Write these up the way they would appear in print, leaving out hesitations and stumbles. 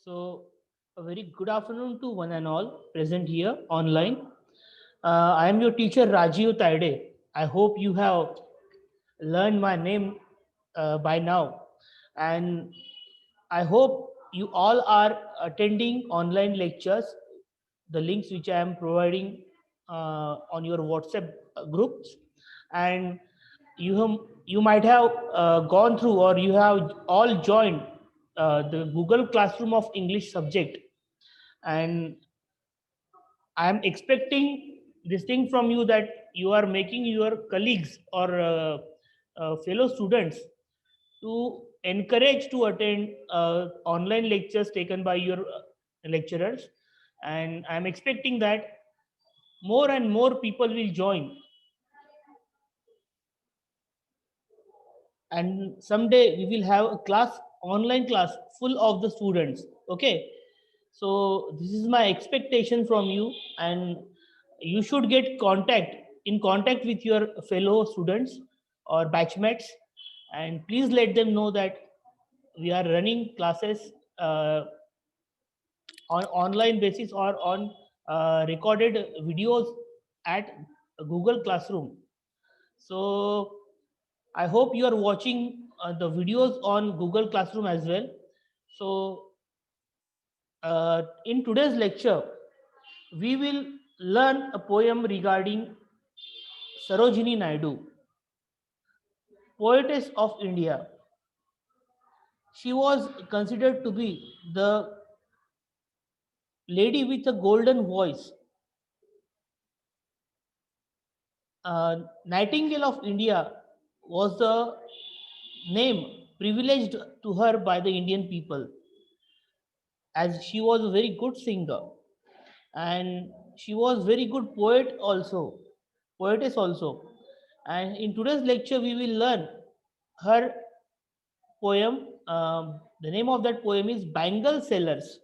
So, a very good afternoon to one and all present here online. I am your teacher Rajiv Taide. I hope you have learned my name by now, and I hope you all are attending online lectures. The links which I am providing on your WhatsApp groups, and you might have gone through or you have all joined the Google Classroom of English subject, and I am expecting this thing from you that you are making your colleagues or fellow students to encourage to attend online lectures taken by your lecturers, and I am expecting that more and more people will join, and someday we will have a class, online class full of the students. Okay, so this is my expectation from you, and you should get contact with your fellow students or batchmates, and please let them know that we are running classes on online basis or on recorded videos at Google Classroom. So I hope you are watching the videos on Google Classroom as well. So in today's lecture, we will learn a poem regarding Sarojini Naidu, poetess of India. She was considered to be the lady with a golden voice, Nightingale of India was the name privileged to her by the Indian people, as she was a very good singer, and she was very good poetess also. And in today's lecture, we will learn her poem. The name of that poem is Bangle Sellers.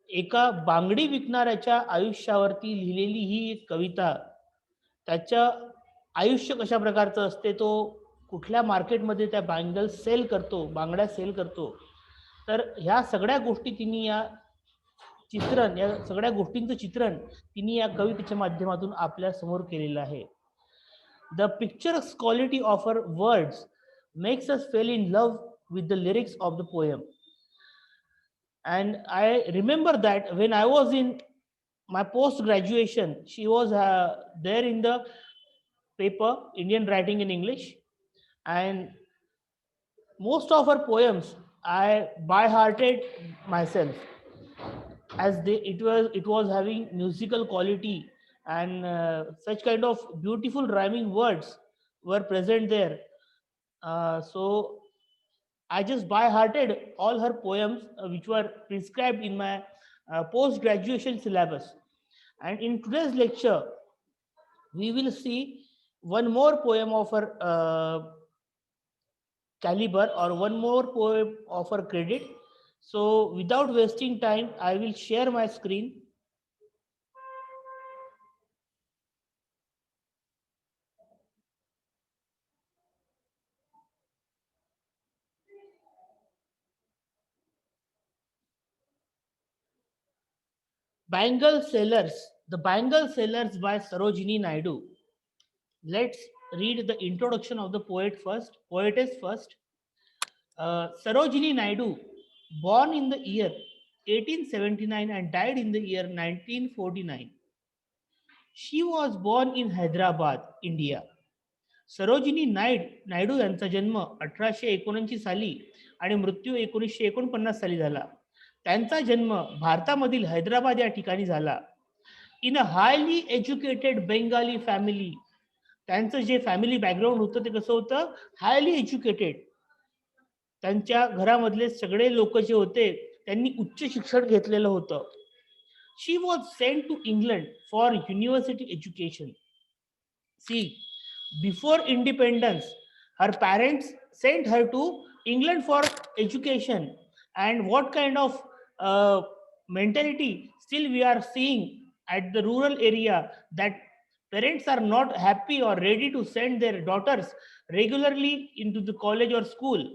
एका बांगडी विकणाऱ्याच्या आयुष्यावरती लिहिलेली ही एक कविता, त्याचं आयुष्य कशा प्रकारचं असते, तो कुठल्या मार्केटमध्ये त्या बँगल सेल करतो, बांगड्या सेल करतो, तर ह्या सगळ्या गोष्टी तिने या सगळ्या गोष्टींचं चित्रण तिने या कवितेच्या माध्यमातून आपल्या समोर केलेलं आहे. The picturesque quality of her words makes us fail in love with the lyrics of the poem. And I remember that when I was in my post graduation, she was there in the paper Indian Writing in English, and most of her poems I by hearted myself, as it was having musical quality, and such kind of beautiful rhyming words were present there. So I just by hearted all her poems which were prescribed in my post graduation syllabus. And in today's lecture, we will see one more poem of her caliber, or one more poem of her credit. So, without wasting time, I will share my screen. Bangle Sellers, The Bangle Sellers by Sarojini Naidu. Let's read the introduction of the poetess first. Sarojini Naidu, born in the year 1879 and died in the year 1949. She was born in Hyderabad, India. Sarojini Naidu यांचा जन्म 1879 साली आणि मृत्यू 1949 साली झाला. त्यांचा जन्म भारतामधील हैदराबाद या ठिकाणी झाला. इन अ हायली एज्युकेटेड बेंगाली फॅमिली. त्यांचं जे फॅमिली बॅकग्राऊंड होतं ते कसं होतं, हायली एज्युकेटेड. त्यांच्या घरामधले सगळे लोक जे होते त्यांनी उच्च शिक्षण घेतलेलं होतं. She was sent to England for university education. See, before independence, her parents sent her to England for education. And what kind of mentality still we are seeing at the rural area, that parents are not happy or ready to send their daughters regularly into the college or school.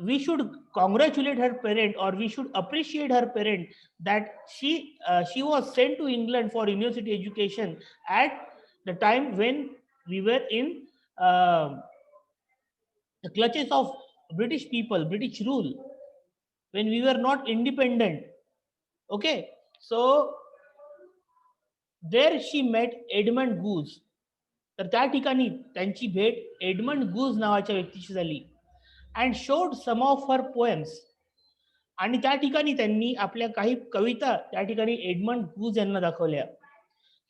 we should congratulate her parent, or we should appreciate her parent, that she was sent to England for university education at the time when we were in uh, the clutches of British people, British rule, when we were not independent. Okay, so there she met Edmund Goose. तर त्या ठिकाणी त्यांची भेट Edmund गूज नावाच्या व्यक्तीशी झाली, and showed some of her poems. आणि त्या ठिकाणी त्यांनी आपल्या काही कविता त्या ठिकाणी एडमंड गूज यांना दाखवल्या.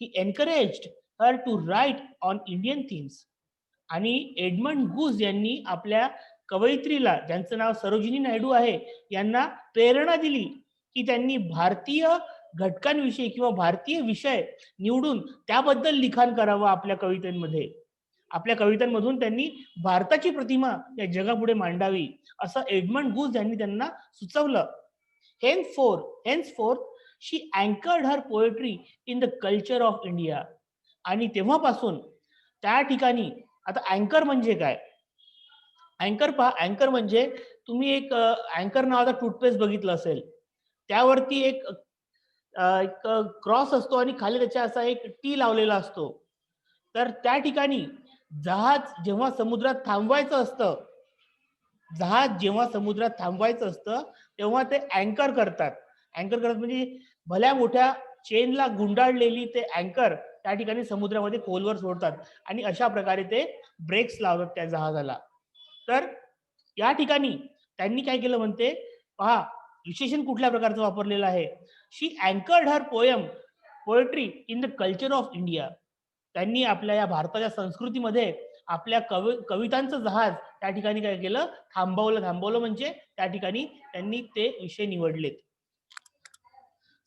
He encouraged her to write on Indian themes. आणि एडमंड गूज यांनी आपल्या कवयित्रीला, ज्यांचं नाव सरोजिनी नायडू आहे, यांना प्रेरणा दिली की त्यांनी भारतीय घटकांविषयी किंवा भारतीय विषय निवडून त्याबद्दल लिखाण करावं आपल्या कवितांमध्ये. आपल्या कवितांमधून त्यांनी भारताची प्रतिमा या जगापुढे मांडावी, असं एडमंड गूज यांनी त्यांना सुचवलं. Henceforth she anchored her poetry in the culture of India. आणि तेव्हापासून त्या ठिकाणी, आता अँकर म्हणजे काय? अँकर पहा, अँकर म्हणजे तुम्ही एक अँकर नावाचा टूथपेस्ट बघितलं असेल, त्यावरती एक क्रॉस असतो आणि खाली त्याच्या असा एक टी लावलेला असतो. तर त्या ठिकाणी जहाज जेव्हा समुद्रात थांबवायचं असतं, तेव्हा ते अँकर करतात. म्हणजे भल्या मोठ्या चेनला गुंडाळलेली ते अँकर त्या ठिकाणी समुद्रामध्ये खोलवर सोडतात आणि अशा प्रकारे ते ब्रेक्स लावतात त्या जहाजाला. तर या ठिकाणी त्यांनी काय केलं म्हणते पहा, विशेषण कुठल्या प्रकारचं वापरलेलं आहे. She anchored her poetry in the culture of India. त्यांनी आपल्या या भारताच्या संस्कृतीमध्ये आपल्या कवितांचं जहाज त्या ठिकाणी काय केलं, थांबवलं म्हणजे त्या ठिकाणी त्यांनी ते विषय निवडलेत.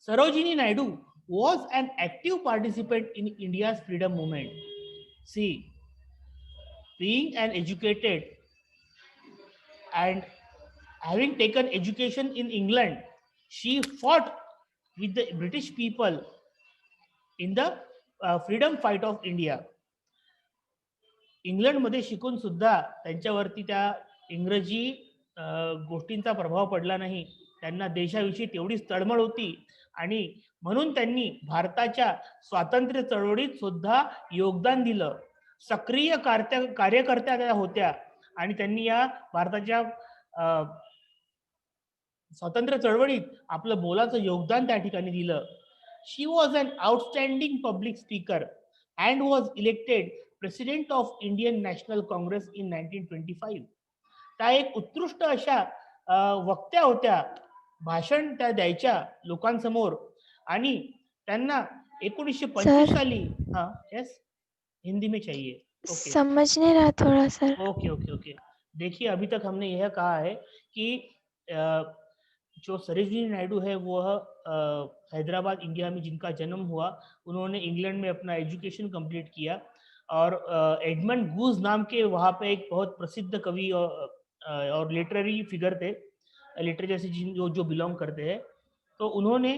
Sarojini Naidu was an active participant in India's freedom movement. See, being an educated and having taken education in England, she fought with the British people in the freedom fight of India. इंग्लंडमध्ये शिकून सुद्धा त्यांच्यावरती त्या इंग्रजी गोष्टींचा प्रभाव पडला नाही. त्यांना देशाविषयी तेवढीच तळमळ होती आणि म्हणून त्यांनी भारताच्या स्वातंत्र्य चळवळीत सुद्धा योगदान दिलं. सक्रिय कार्यकर्त्या त्या होत्या आणि त्यांनी या भारताच्या स्वातंत्र्य चळवळीत आपलं मोलाचं योगदान त्या ठिकाणी दिलं. She was an outstanding public speaker and was elected president of Indian National Congress in 1925. त्या एक उत्कृष्ट अशा वक्त्या होत्या, भाषण त्या द्यायच्या लोकांसमोर आणि त्यांना 1925 साली यस हिंदी में चाहिए. ओके. समझ नहीं रहा थोड़ा सर. ओके. देखिए, अभी तक हमने यह कहा है कि जो सरोजिनी नायडू है वह हैदराबाद इंडिया में जिनका जन्म हुआ, उन्होंने इंग्लैंड में अपना एजुकेशन कंप्लीट किया और एडमंड गूज नाम के वहाँ पे एक बहुत प्रसिद्ध कवि और लिटरेरी फिगर थे, लिटरेचर से जो बिलोंग करते हैं. तो उन्होंने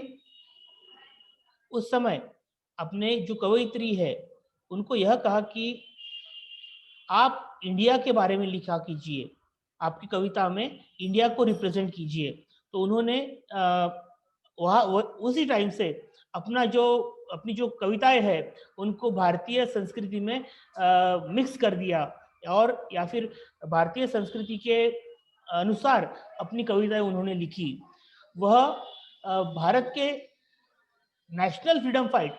उस समय अपने जो कवयित्री है उनको यह कहा कि आप इंडिया के बारे में लिखा कीजिए, आपकी कविता में इंडिया को रिप्रेजेंट कीजिए. तो उन्होंने वहाँ उसी टाइम से अपनी जो कविताएं हैं उनको भारतीय संस्कृति में मिक्स कर दिया और या फिर भारतीय संस्कृति के अनुसार अपनी कविताएं उन्होंने लिखी. वह भारत के नेशनल फ्रीडम फाइट,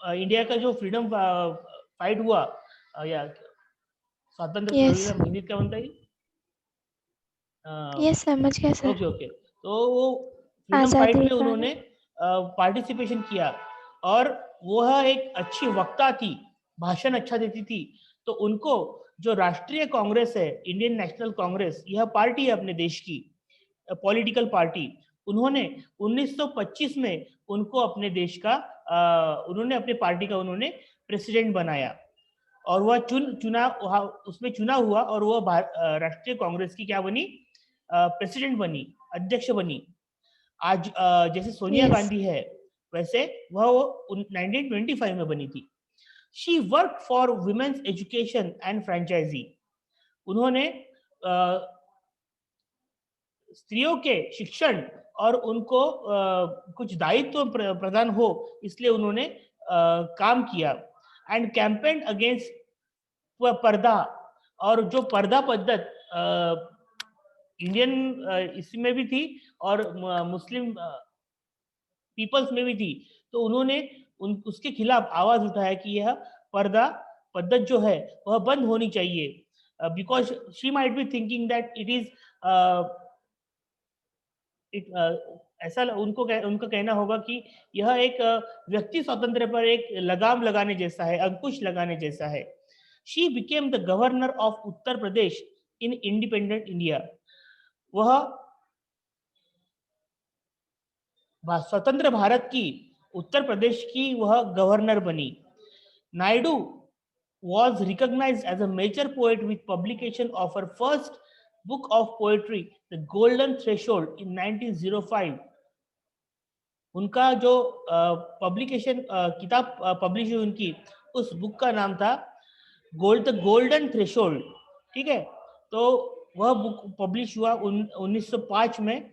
इंडिया का जो फ्रीडम फाइट हुआ या स्वातंत्र्य चळवळीला हिंदीत काय म्हणता येईल? यस, समझ गया सर. ओके. तो वो फ्रीडम फाइट में उन्होंने पार्टिसिपेशन किया और वह एक अच्छी वक्ता थी, भाषण अच्छा देती थी. तो उनको जो राष्ट्रीय कांग्रेस है, इंडियन नेशनल कांग्रेस, यह पार्टी है अपने देश की पॉलिटिकल पार्टी, उन्होंने 1925 में उनको अपने देश का उन्होंने अपने पार्टी का उन्होंने प्रेसिडेंट बनाया और वह उसमें चुना हुआ और वह राष्ट्रीय कांग्रेस की क्या बनी, प्रेसिडेंट बनी, अध्यक्ष बनी. आज जैसे सोनिया गांधी है वैसे वह 1925 में बनी थी. She work for women's education and franchise. उन्होंने स्त्रियों के शिक्षण और उनको कुछ दायित्व प्रदान हो, इसलिए उन्होंने काम किया। एंड कैंपेन अगेंस्ट पर्दा, और जो पर्दा पद्धत इंडियन इसमें भी थी और मुस्लिम पीपल्स में भी थी, तो उन्होंने उसके खिलाफ आवाज उठाया कि यह पर्दा पद्धत जो है वह बंद होनी चाहिए, because she might be thinking that it is ऐसा उनका कहना होगा कि यह एक व्यक्ति स्वातंत्र पर एक लगाम लगाने जैसा है, अंकुश लगाने जैसा है। She became the governor of Uttar Pradesh in independent India. वह स्वतंत्र भारत की उत्तर प्रदेश की वह गवर्नर बनी। Naidu was recognized as a major poet with publication of her first book of poetry, The Golden Threshold, in 1905. उनका जो पब्लिकेशन किताब पब्लिश हुई उनकी, उस बुक का नाम था द गोल्डन थ्रेशोल्ड। ठीक है, तो वह बुक पब्लिश हुआ 1905 में,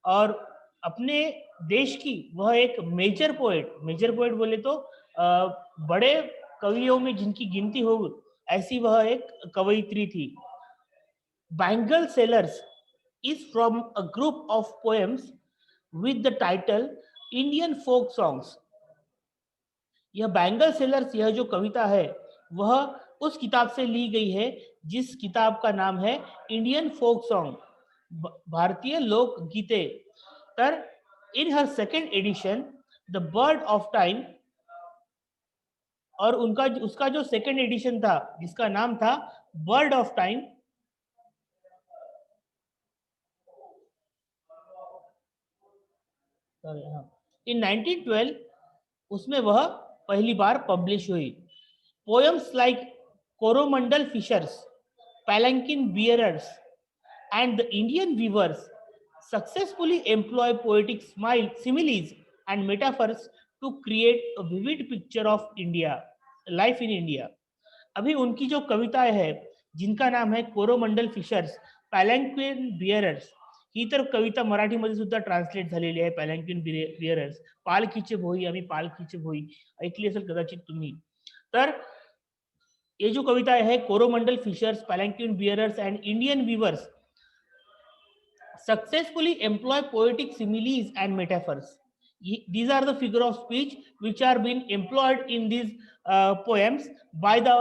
और अपने देश की वह एक मेजर पोएट बोले तो बड़े कवियों में जिनकी गिनती हो, ऐसी वह एक कवयित्री थी। Bangle sellers is from a group of poems with the title Indian folk songs. यह बैंगल सेलर्स, यह जो कविता है वह उस किताब से ली गई है जिस किताब का नाम है इंडियन फोक सॉन्ग, भारतीय लोक गीते। तर in her second edition the bird of time, और उसका जो सेकेंड एडिशन था जिसका नाम था बर्ड ऑफ टाइम, इन 1912 उसमें वह पहली बार पब्लिश हुई। Poems like Coromandel fishers, palanquin bearers and the Indian weavers successfully employ poetic similes and metaphors to create a vivid picture of India, life in India. अभी उनकी जो कविताएं हैं जिनका नाम है कोरोमंडल फिशर्स, पॅलॅन्क्विन बियरर्स, ही तर कविता मराठीमध्ये सुद्धा ट्रान्सलेट झालेली आहे। पॅलॅन्क्विन बियरर्स, पालखीचे भोई, आम्ही पालखीचे भोई ऐकली असेल कदाचित तुम्ही। तर ये जो कविताएं है Coromandel fishers, palanquin bearers and Indian weavers successfully employ poetic similes and metaphors. These are the figure of speech which are being employed in these poems by the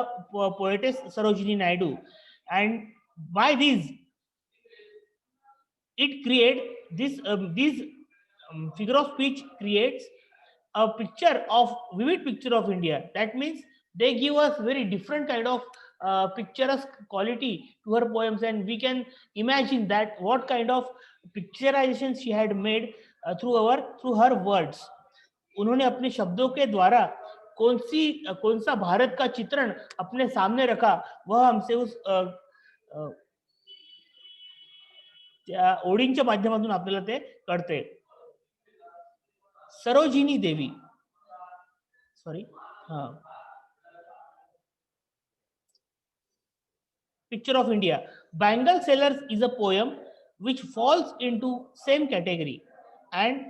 poetess Sarojini Naidu, and by these it create these figure of speech creates a picture of vivid picture of India. That means they give us very different kind of picturesque quality to her poems, and we can imagine that what kind of picturization she had made through her words. उन्होंने अपने शब्दों के द्वारा कौन सा भारत का चित्रण अपने सामने रखा, वह हमसे उस ओळींच्या माध्यमातून आपल्याला ते कळते। सरोजिनी देवी, सॉरी, हाँ, Picture of India. Bangle Sellers is a poem which falls into same category, and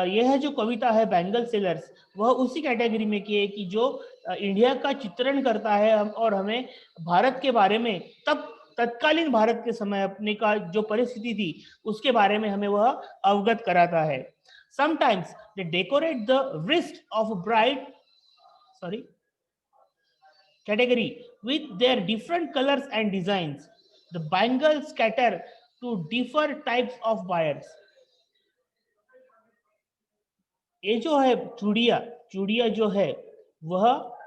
यह जो कविता है बैंगल सेलर्स, वह उसी कैटेगरी में की है कि जो इंडिया का चित्रण करता है और हमें भारत के बारे में तत्कालीन भारत के समय अपने का जो परिस्थिति थी उसके बारे में हमें वह अवगत कराता है। Sometimes they decorate the wrist of a bride, sorry, category with their different colors and designs. The bangles cater to different types of buyers. ये जो है चूड़िया जो है वह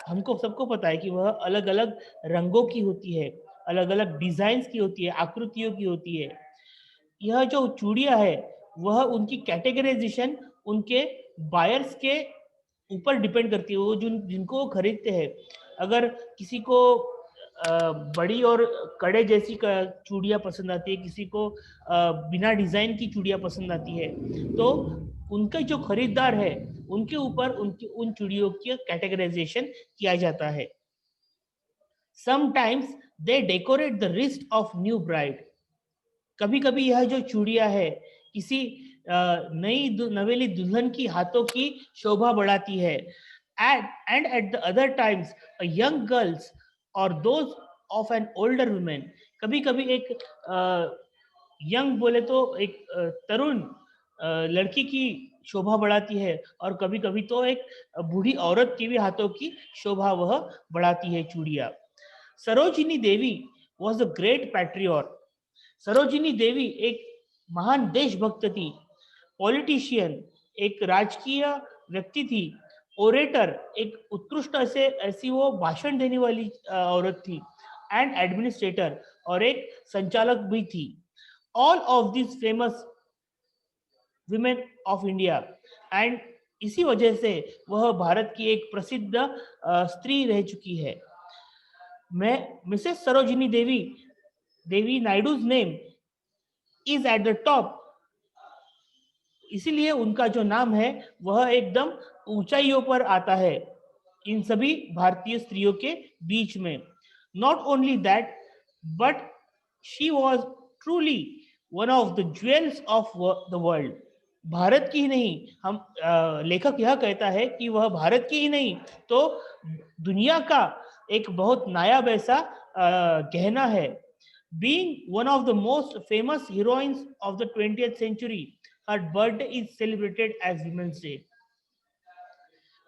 हमको सबको पता है कि वह अलग अलग रंगों की होती है, अलग अलग डिजाइन्स की होती है, आकृतियों की होती है। यह जो चूड़िया है वह उनकी कैटेगराइजेशन उनके बायर्स के ऊपर डिपेंड करती है, वो जिनको खरीदते हैं। अगर किसी को बड़ी और कड़े जैसी चूड़ियाँ पसंद आती है, किसी को बिना डिजाइन की चूड़ियाँ पसंद आती है, तो उनके जो खरीदार है उनके ऊपर उन चूड़ियों की कैटेगराइजेशन किया जाता है। Sometimes they decorate the wrist of new bride. कभी कभी यह जो चूड़ियां है किसी नवेली दुल्हन की हाथों की शोभा बढ़ाती है, and at the other times a young girls or those of an older woman, कभी कभी एक यंग बोले तो एक तरुण लड़की की शोभा बढ़ाती है, और कभी कभी तो एक बूढ़ी औरत की भी हाथों की शोभा वह बढ़ाती है चूड़िया। Sarojini Devi was a great patriot. Sarojini Devi एक महान देशभक्त थी। पॉलिटिशियन एक राजकीय व्यक्ति थी। ओरेटर एक उत्कृष्ट ऐसी वो भाषण देने वाली औरत थी। एंड एडमिनिस्ट्रेटर और एक संचालक भी थी। All of this famous women of India, and इसी वजह से वह भारत की एक प्रसिद्ध स्त्री रह चुकी है। मैं Mrs Sarojini Devi Naidu's name is at the top, इसीलिए उनका जो नाम है वह एकदम ऊंचाइयों पर आता है इन सभी भारतीय स्त्रियों के बीच में। Not only that, but she was truly one of the jewels of the world. Bharat की ही नहीं, हम लेखक यह कहता है कि वह भारत की ही नहीं तो दुनिया का एक बहुत नायाब ऐसा गहना है। Being one of the most famous heroines of the 20th century, her birthday is celebrated as Women's Day.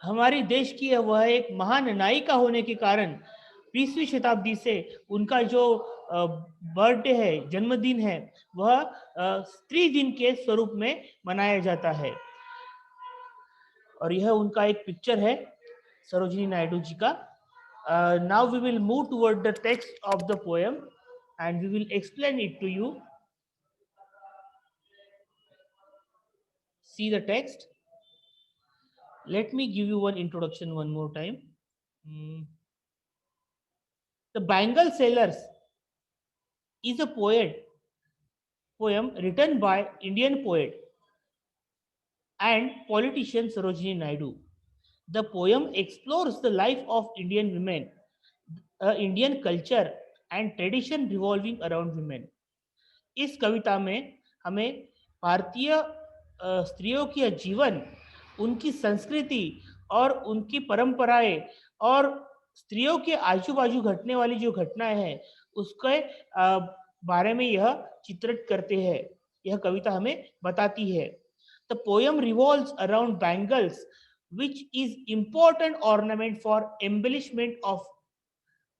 हमारे देश की वह एक महान नायिका होने के कारण 20वीं शताब्दी से उनका जो बर्थडे है, जन्मदिन है, वह स्त्री दिन के स्वरूप में मनाया जाता है। और यह उनका एक पिक्चर है सरोजिनी नायडू जी का। Now we will move toward the text of the poem and we will explain it to you. See the text. Let me give you one introduction one more time. The Bengal Sailors is a poem written by Indian poet and politician Sarojini Naidu. The poem explores the life of Indian women, Indian culture and tradition revolving around women. इस कविता में हमें भारतीय स्त्रियों के जीवन, उनकी संस्कृति और उनकी परंपराएं और स्त्रियों के आजू बाजू घटने वाली जो घटनाएं हैं उसके बारे में यह चित्रित करते हैं। यह कविता हमें बताती है। The poem revolves around bangles which is important ornament for embellishment of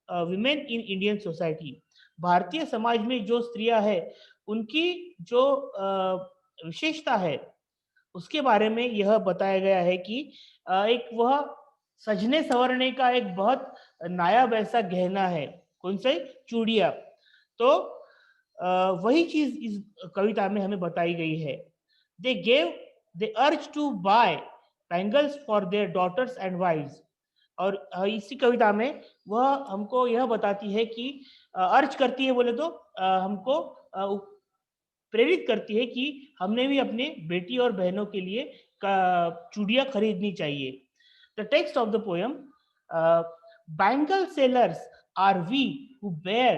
women in Indian society. Bharatiya Samaj में जो स्त्रियां हैं उनकी जो विशेषता है उसके बारे में यह बताया गया है कि एक वह सजने संवरने का एक बहुत नायाब ऐसा गहना है। कौन सा? चूड़िया। तो वही चीज इस कविता में हमें बताई गई है। they urge to buy bangles for their daughters and wives. और इसी कविता में वह हमको यह बताती है कि अर्ज करती है बोले तो हमको प्रेरित करती है कि हमने भी अपने बेटी और बहनों के लिए चूड़ियां खरीदनी चाहिए। The text of the poem, bangle sellers are we who bear,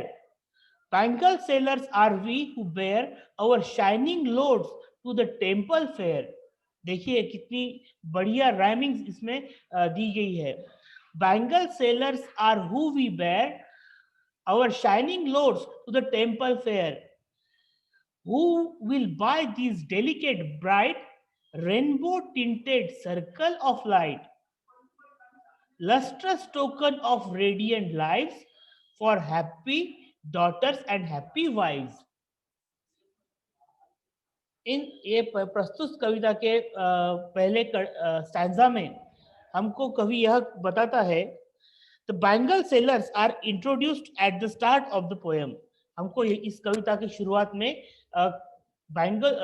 bangle sellers are we who bear our shining loads to the temple fair. देखिए कितनी बढ़िया राइमिंग इसमें दी गई है। Bangle sellers are who we bear our shining loads to the temple fair. Who will buy these delicate, bright, rainbow-tinted circle of light, lustrous token of radiant lives for happy daughters and happy wives? इन ये प्रस्तुत कविता के पहले stanza में हमको कवि यह बताता है, The bangle sellers are introduced at the start of the poem. हमको इस कविता की शुरुआत में बैंगल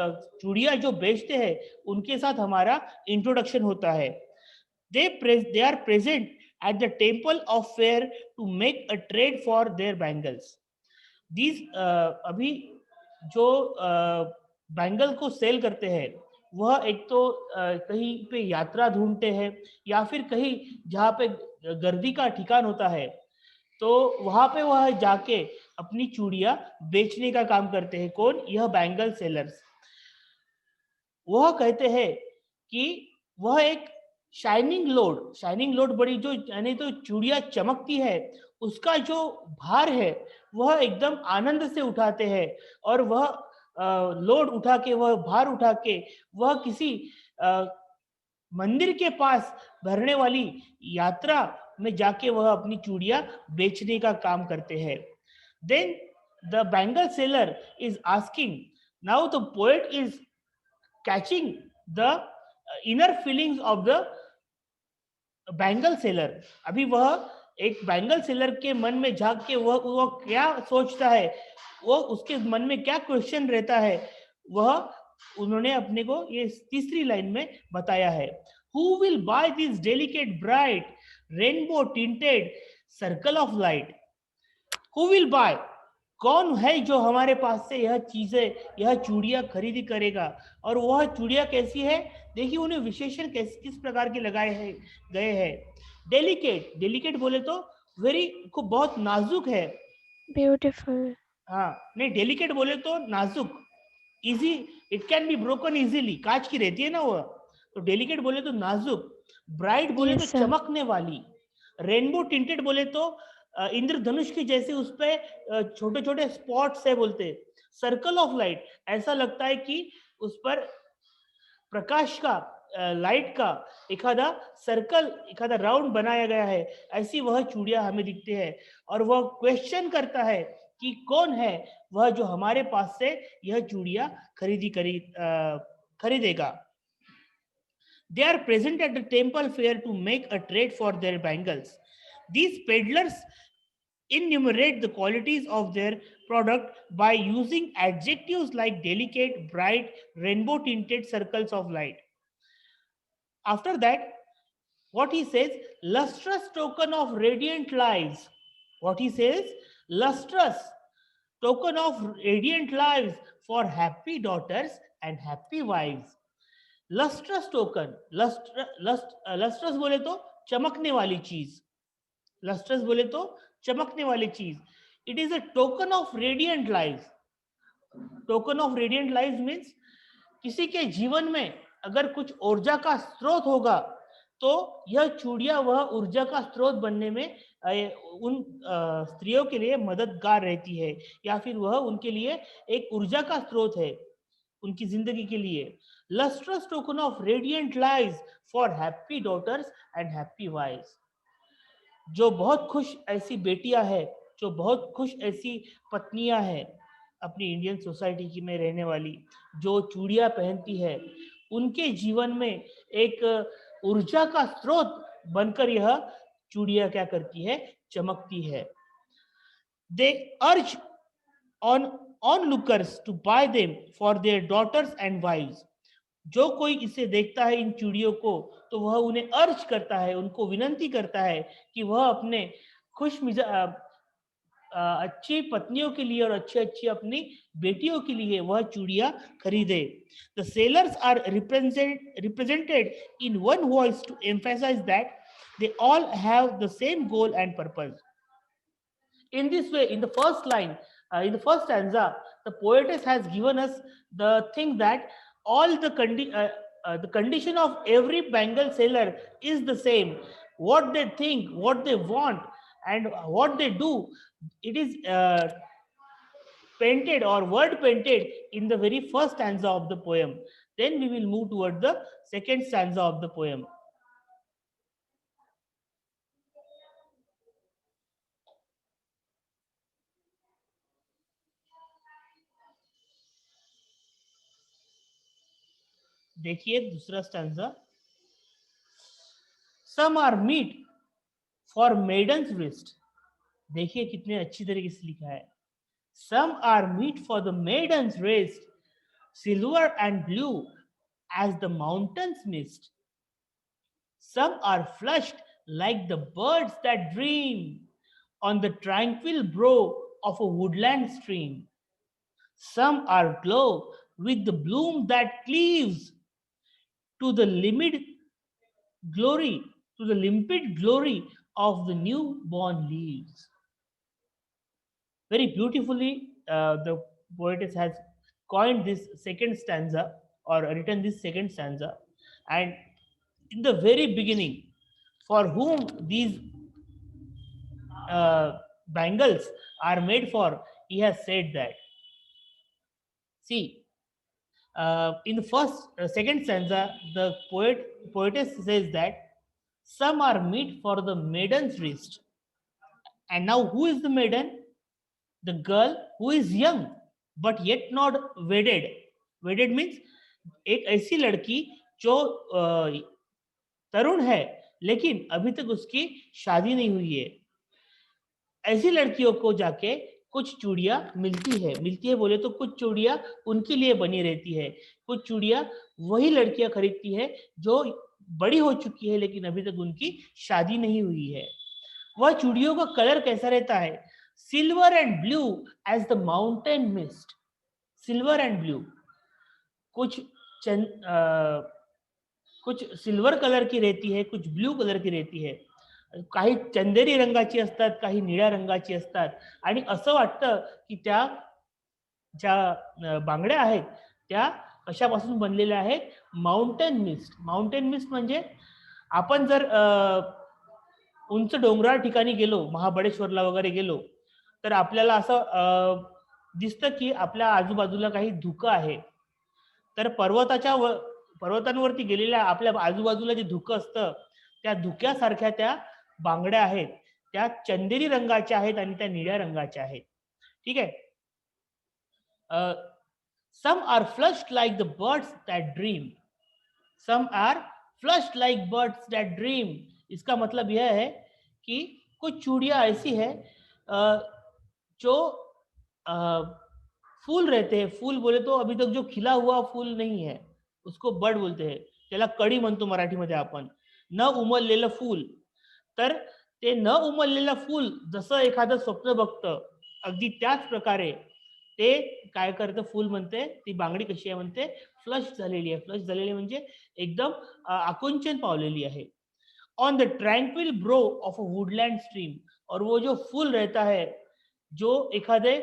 चूड़िया जो बेचते हैं उनके साथ हमारा इंट्रोडक्शन होता है। They are present at the temple of fair to make a trade for their bangles. These अभी जो बैंगल को सेल करते हैं वह एक तो कहीं पे यात्रा ढूंढते हैं या फिर कहीं जहाँ पे गर्दी का ठिकान होता है तो वहां पे वह जाके अपनी चूड़ियां बेचने का काम करते हैं। कौन? यह बैंगल सेलर्स। वह कहते हैं कि वह एक शाइनिंग लोड बड़ी जो यानी तो चूड़ियां चमकती है उसका जो भार है वह एकदम आनंद से उठाते हैं और वह लोड उठा के, वह भार उठा के वह किसी मंदिर के पास भरने वाली यात्रा में जाके वह अपनी चूड़ियां बेचने का काम करते हैं। Then the bangle seller is asking, now the poet is catching the inner feelings of the bangle seller. अभी वह एक बैंगल सेलर के मन में झांक के वह क्या सोचता है, वो उसके मन में क्या क्वेश्चन रहता है, वह उन्होंने अपने को ये तीसरी लाइन में बताया है। Who will buy this delicate bright rainbow tinted circle of light? Who will buy? कौन है जो हमारे पास से यह चीजें, यह चूड़ियां खरीदी करेगा? और वह चूड़ियां कैसी है? देखिए उन्हें विशेषण किस प्रकार के लगाए हैं गए हैं। डेलिकेट, डेलिकेट बोले तो वेरी को बहुत नाजुक है। ब्यूटीफुल। हाँ नहीं, डेलिकेट बोले तो नाजुक, easy, it can be broken easily, कांच की रहती है ना वह, तो डेलिकेट बोले तो नाजुक। ब्राइट बोले Yes, तो sir. चमकने वाली। रेनबो टिंटेड बोले तो इंद्रधनुष की जैसे उस पे छोटे छोटे स्पॉट्स है बोलते। सर्कल ऑफ लाइट, ऐसा लगता है कि उस पर प्रकाश का, लाइट का एखादा सर्कल, एखादा राउंड बनाया गया है, ऐसी वह चूड़ियां हमें दिखते हैं। और वह क्वेश्चन करता है कि कौन है वह जो हमारे पास से यह चूड़ियां खरीदेगा। They are present at the temple fair to make a trade for their bangles. These peddlers enumerate the qualities of their product by using adjectives like delicate, bright, rainbow tinted circles of light. After that, what he says, lustrous token of radiant lives. What he says, lustrous token of radiant lives for happy daughters and happy wives. Lustrous token, lustrous बोले तो चमकने वाली चीज, lustrous बोले तो चमकने वाली चीज। It is a token of radiant life. Token of radiant life means किसी के जीवन में अगर कुछ ऊर्जा का स्रोत होगा तो यह चूड़ियां वह ऊर्जा का स्रोत बनने में उन स्त्रियों के लिए मददगार रहती है, या फिर वह उनके लिए एक ऊर्जा का स्रोत है उनकी जिंदगी के लिए। lustrous token of radiant lives for happy daughters and happy wives. जो बहुत खुश ऐसी बेटियां हैं, जो बहुत खुश ऐसी पत्नियां हैं अपनी इंडियन सोसाइटी की में रहने वाली, जो चूड़ियां पहनती है, उनके जीवन में एक ऊर्जा का स्रोत बनकर यह चूड़ियां क्या करती है? चमकती है। They urge on onlookers to buy them for their daughters and wives. जो कोई इसे देखता है इन चूड़ियों को तो वह उन्हें अर्ज करता है, उनको विनंती करता है कि वह अपने खुश अच्छी पत्नियों के लिए और अच्छी अच्छी अपनी बेटियों के लिए वह चूड़ियां खरीदे। The sellers are represented in one voice to emphasise that they all have the same goal and purpose. In this way, in the first line, in the first stanza, the poetess has given us the thing that all the condition of every bangle seller is the same. What they think, what they want, and what they do, it is painted or word painted in the very first stanza of the poem. Then we will move toward the second stanza of the poem. देखिए दूसरा stanza. Some are meet for maiden's wrist. देखिए कितने अच्छी तरीके से लिखा है। Some are meet for the maiden's wrist, silver and blue as the mountains mist. Some are flushed like the birds that dream on the tranquil brow of a woodland stream. Some are glow with the bloom that cleaves to the limpid glory of the newborn leaves. Very beautifully, the poetess has coined this second stanza, or written this second stanza. And in the very beginning, for whom these bangles are made for, he has said that. See, in the second stanza, the poetess says that some are meet for the maiden's wrist. And now, who is the maiden? The girl who is young but yet not wedded. Wedded means एक ऐसी लड़की जो तरुण है लेकिन अभी तक उसकी शादी नहीं हुई है. ऐसी लड़कियों को जाके कुछ चूड़ियां मिलती है बोले तो कुछ चूड़ियां उनके लिए बनी रहती है. कुछ चूड़ियां वही लड़कियां खरीदती है जो बड़ी हो चुकी है लेकिन अभी तक उनकी शादी नहीं हुई है. वह चूड़ियों का कलर कैसा रहता है? Silver and blue as the mountain mist. Silver and blue, कुछ कुछ सिल्वर कलर की रहती है, कुछ ब्लू कलर की रहती है. काही चंदेरी रंगाची असतात, काही निळ्या रंगाची असतात. आणि असं वाटतं की त्या ज्या बांगड्या आहेत त्या कशापासून बनलेल्या आहेत? Mountain mist. माउंटेन मिस्ट म्हणजे आपण जर उंच डोंगराळ ठिकाणी गेलो, महाबळेश्वरला वगैरे गेलो, तर आपल्याला असं दिसतं की आपल्या आजूबाजूला काही धुकं आहे. तर पर्वतांवरती गेलेल्या आपल्या आजूबाजूला जे धुकं असतं त्या धुक्यासारख्या त्या बांगड्या आहेत. त्या चंदेरी रंगाच्या आहेत आणि त्या निळ्या रंगाच्या आहेत. ठीक आहे. Some are flushed like the birds that dream. Some are flushed like birds that dream. इसका मतलब यह है कि कुछ चूड़ियां ऐसी है जो फूल रहते हैं. फूल बोले तो अभी तक जो खिला हुआ फूल नहीं है उसको बर्ड बोलते हैं. त्याला कडी म्हणतो मराठीमध्ये आपण. न उमललेलं फूल. तर ते न उमललेलं फूल जसं एखादं स्वप्न बघतं अगदी त्याच प्रकारे ते काय करतं, फूल म्हणते ती बांगडी कशी आहे म्हणते, फ्लश झालेली आहे. फ्लश झालेली म्हणजे एकदम आकुंचन पावलेली आहे. On the tranquil bro of a Woodland stream. और वो जो फूल रहता है जो एखादे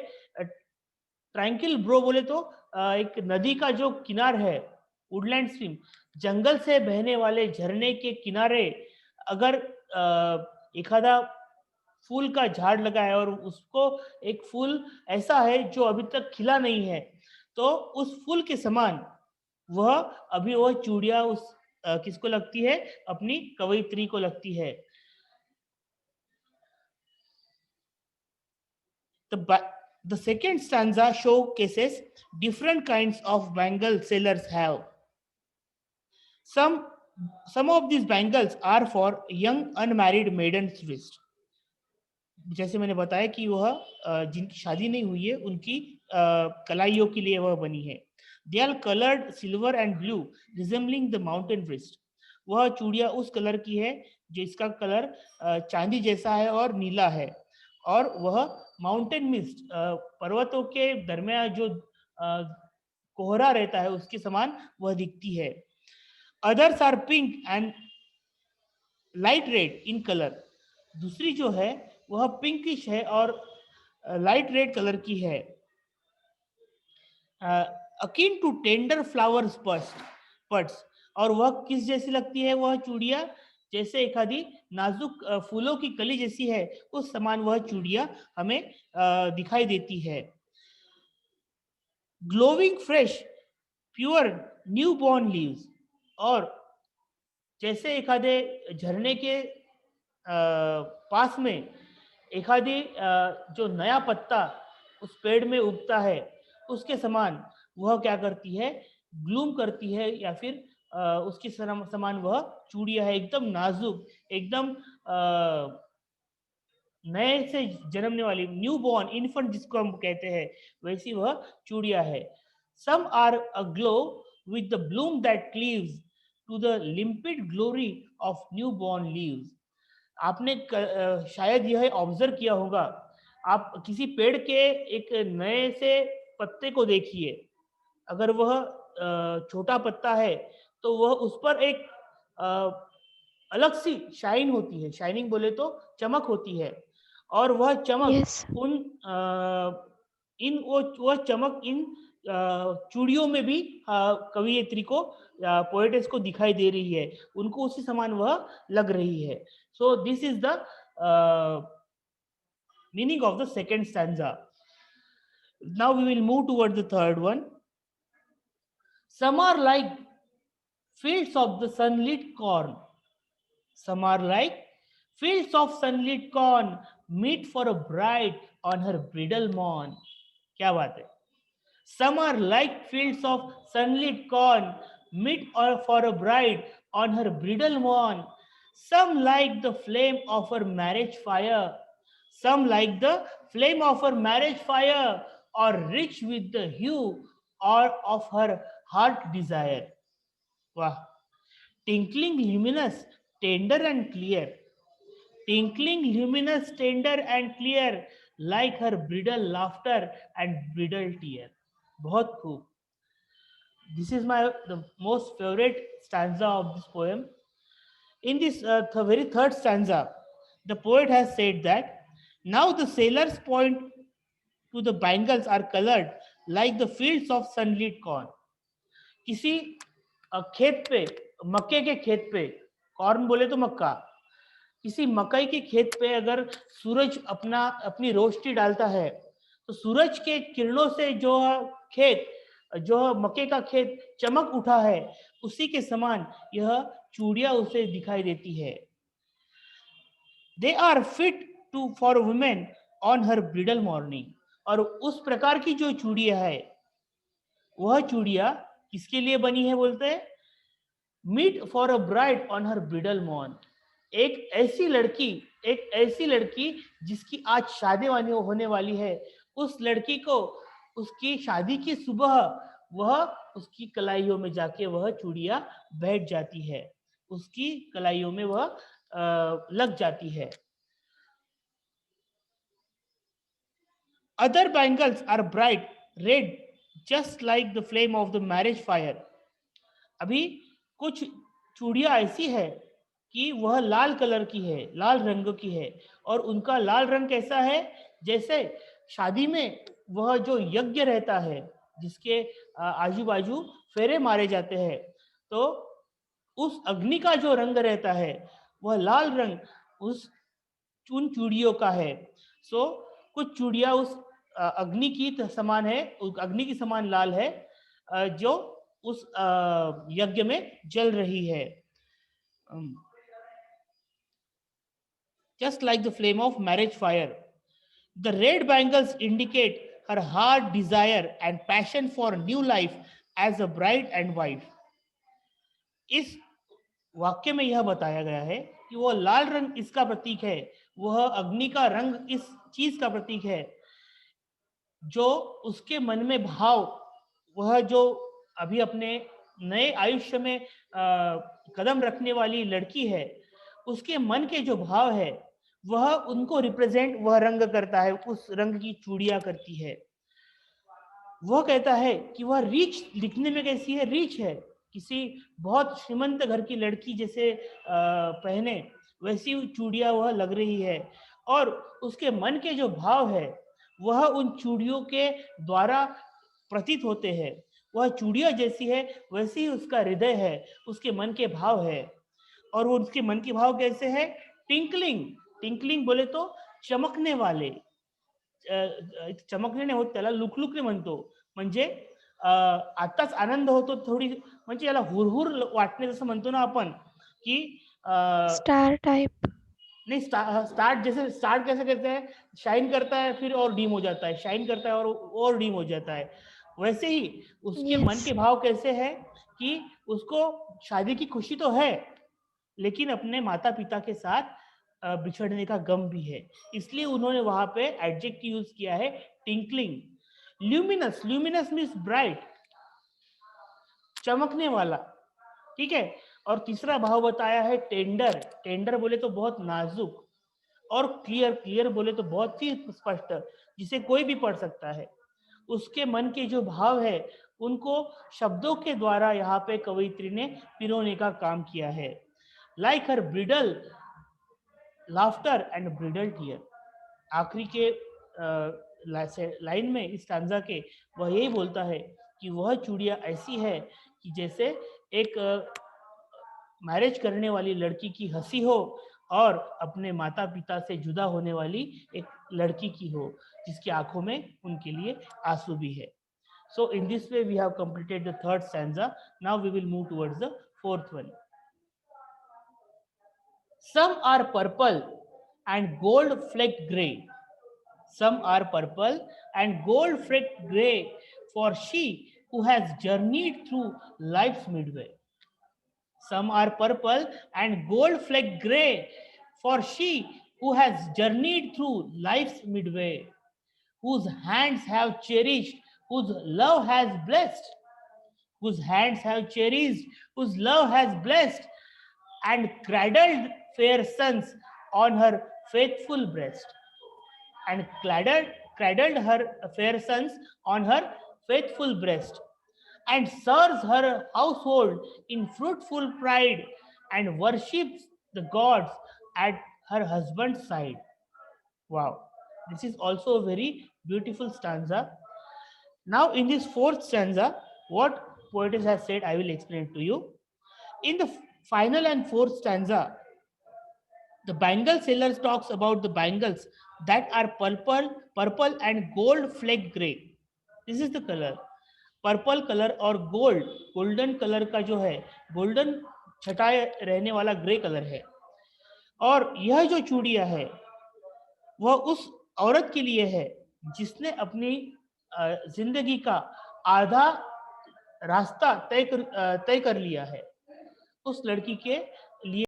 ट्रैंक्विल ब्रो बोले तो एक नदी का जो किनार है, वुडलैंड स्ट्रीम, जंगल से बहने वाले झरने के किनारे अगर एखादा फूल का झाड़ लगा है और उसको एक फूल ऐसा है जो अभी तक खिला नहीं है, तो उस फूल के समान वह चूड़ियां उस किसको लगती है? अपनी कवयित्री को लगती है. The second stanza showcases different kinds of bangle sellers have. Some of these bangles are for young unmarried maidens wrist. जैसे मैंने बताया कि वह जिनकी शादी नहीं हुई है उनकी कलाइयों के लिए वह बनी है. They are colored silver and blue, resembling the mountain wrist. वह चूड़ियां उस कलर की है जिसका कलर चांदी जैसा है और नीला है, और वह माउंटेन मिस्ट, पर्वतों के दरमियान जो कोहरा रहता है उसके समान वह दिखती है. Others are pink and light red in colour. दूसरी जो है वह पिंकिश है और लाइट रेड कलर की है. Akin to tender flowers puts. और वह किस जैसी लगती है? वह चूड़ियां जैसे एखादी नाजुक फूलों की कली जैसी है, उस समान वह चूड़ियां हमें दिखाई देती है. Glowing fresh pure new born leaves. और जैसे एखादे झरने के पास में एखादी जो नया पत्ता उस पेड़ में उगता है उसके समान वह क्या करती है? ग्लूम करती है, या फिर उसके समान वह चूड़ियां है, एकदम नाजुक, एकदम नए से जन्मने वाली, न्यू बॉर्न इन्फेंट जिसको हम कहते हैं, वैसी वह चूड़ियां है. Some are aglow with the bloom that cleaves to the limpid glory of new born leaves. आपने शायद यह ऑब्जर्व किया होगा, आप किसी पेड़ के एक नए से पत्ते को देखिए, अगर वह छोटा पत्ता है तो वह उस पर एक अलग सी शाइन होती है. शाइनिंग बोले तो चमक होती है. और वह चमक Yes. वह चमक इन चूड़ियों में भी कवियत्री को पोएटेस को दिखाई दे रही है, उनको उसी समान वह लग रही है. So this is the meaning of the second stanza. Now we will move toward the third one. Some are like fields of the sunlit corn. Some are like fields of sunlit corn, meet for a bride on her bridal morn. क्या बात है. Some are like fields of sunlit corn, meet for a bride on her bridal morn. Some like the flame of her marriage fire. Some like the flame of her marriage fire, or rich with the hue or of her heart desire. Wow. Tinkling luminous, tender and clear. Tinkling luminous, tender and clear, like her bridal laughter and bridal tear. बहुत खूब. This is the most favorite stanza of this poem. In this very third stanza, the poet has said that now the sailors point to the bangles are colored like the fields of sunlit corn. किसी खेत पे, मक्के के खेत पे, corn बोले तो मक्का, किसी मकई के खेत पे अगर सूरज अपनी रोशनी डालता है, तो सूरज के किरणों से जो मक्के का खेत चमक उठा है, उसी के समान यह चूड़ियां उसे दिखाई देती है. They are fit to for women on her bridal morning. और उस प्रकार की जो चूड़ियां है, वह चूड़ियां किसके लिए बनी है बोलते हैं? Meet for a bride on her bridal morn. एक ऐसी लड़की जिसकी आज शादी होने वाली है, उस लड़की को उसकी शादी की सुबह वह उसकी कलाइयों में जाके वह चूड़ियां बैठ जाती है, उसकी कलाइयों में वह लग जाती है. Other bangles are bright red, just like the flame of the marriage fire. अभी कुछ चूड़ियां ऐसी है कि वह लाल कलर की है, लाल रंग की है, और उनका लाल रंग कैसा है? जैसे शादी में वह जो यज्ञ रहता है, जिसके आजू बाजू फेरे मारे जाते हैं, तो उस अग्नि का जो रंग रहता है, वह लाल रंग उन चूड़ियों का है. सो कुछ चूड़ियां उस अग्नि की समान है, अग्नि की समान लाल है, जो उस यज्ञ में जल रही है. Just like the flame of marriage fire. The red bangles indicate her heart desire and passion for new life as a bride and wife. इस वाक्य में यह बताया गया है कि वह लाल रंग इसका प्रतीक है, वह अग्नि का रंग इस चीज का प्रतीक है, जो उसके मन में भाव, वह जो अभी अपने नए आयुष्य में कदम रखने वाली लड़की है, उसके मन के जो भाव है, वह उनको रिप्रेजेंट वह रंग करता है, उस रंग की चूड़ियां करती है. वह कहता है कि वह रिच दिखने में कैसी है? रिच है, किसी बहुत श्रीमंत घर की लड़की जैसे पहने वैसी चूड़ियां वह लग रही है, और उसके मन के जो भाव है वह उन चूड़ियों के द्वारा प्रतीत होते हैं. वह चूड़ियां जैसी है वैसे ही उसका हृदय है, उसके मन के भाव है. और वो उसके मन के भाव कैसे है? टिंकलिंग. टिंकलिंग बोले तो चमकणे वाले, चमकणे नाही होत, त्याला लुकलुकणे म्हणतो. म्हणजे आताच आनंद होतो थोडी, म्हणजे याला हुरहुर वाटणे जसं म्हणतो ना आपण, की स्टार टाइप. नहीं, स्टार्ट जैसे स्टार्ट कैसे कहते हैं? शाइन करता है फिर और डीम हो जाता है, शाइन करता है और डीम हो जाता है. वैसे ही उसके मन के भाव कैसे है कि उसको शादी की खुशी तो है, लेकिन अपने माता पिता के साथ बिछड़ने का गम भी है. इसलिए उन्होंने वहां पे एडजेक्टिव यूज किया है tinkling. Luminous, luminous means bright, चमकने वाला. ठीक है. और तीसरा भाव बताया है टेंडर. टेंडर बोले तो बहुत नाजुक, और क्लियर, क्लियर बोले तो बहुत ही स्पष्ट, जिसे कोई भी पढ़ सकता है. उसके मन के जो भाव है उनको शब्दों के द्वारा यहाँ पे कवयित्री ने पिरोने का काम किया है. Like her bridal laughter and bridal tear. आखिरी के लाइन में इस स्टैंजा के वह यही बोलता है कि वह चूड़ियां ऐसी है कि जैसे एक मैरिज करने वाली लड़की की हंसी हो और अपने माता पिता से जुदा होने वाली एक लड़की की हो जिसकी आंखों में उनके लिए आंसू भी है. So in this way we have completed the third stanza. Now we will move towards the fourth one. Some are purple and gold flecked grey. Some are purple and gold flecked grey for she who has journeyed through life's midway. Some are purple and gold flecked grey for she who has journeyed through life's midway, whose hands have cherished, whose love has blessed, whose hands have cherished, whose love has blessed, and cradled fair sons on her faithful breast, and cradled her fair sons on her faithful breast, and serves her household in fruitful pride, and worships the gods at her husband's side. Wow, this is also a very beautiful stanza. Now, in this fourth stanza, what poetess has said, I will explain to you. In the final and fourth stanza, the bangle sellers talks about the bangles that are purple and gold flecked gray. This is the color. Purple colour और golden colour का जो है, golden छटाए रहने वाला grey colour है. और यह जो चूड़ियां है वह उस औरत के लिए है जिसने अपनी जिंदगी का आधा रास्ता तय कर लिया है. उस लड़की के लिए